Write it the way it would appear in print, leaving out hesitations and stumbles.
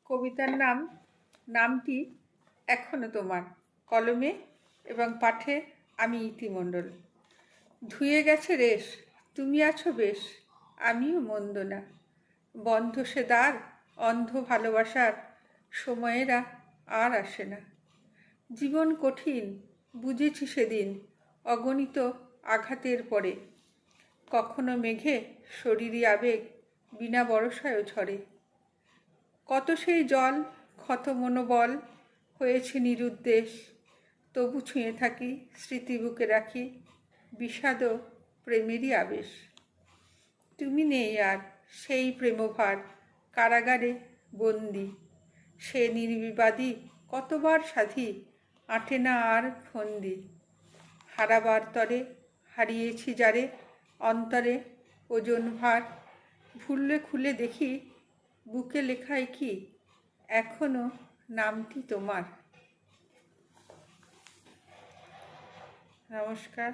কবিতার নামটি এখনো তোমার। কলমে এবং পাঠে আমি ইতি মণ্ডল। ধুয়ে গেছে রেশ, তুমি আছো বেশ, আমিও মন্দ না। বন্ধ সে দ্বার, অন্ধ ভালোবাসার সময়েরা আর আসে না। জীবন কঠিন বুঝেছি সেদিন, অগণিত আঘাতের পরে। কখনো মেঘে শরীরী আবেগ বিনা বরসায়ও ঝরে। কত সেই জল ক্ষত মনোবল হয়েছে নিরুদ্দেশ, তবু ছুঁয়ে থাকি স্মৃতি বুকে রাখি বিষাদ প্রেমেরই আবেশ। তুমি নেই আর সেই প্রেমভার, কারাগারে বন্দি সে নির্বিবাদী কতবার সাধি, আঁটে না আর ফন্দি। হারাবার তরে হারিয়েছি যারে, অন্তরে ওজন ভার, ভুললে খুলে দেখি বুকে লেখায় কি এখনো নামটি তোমার। নমস্কার।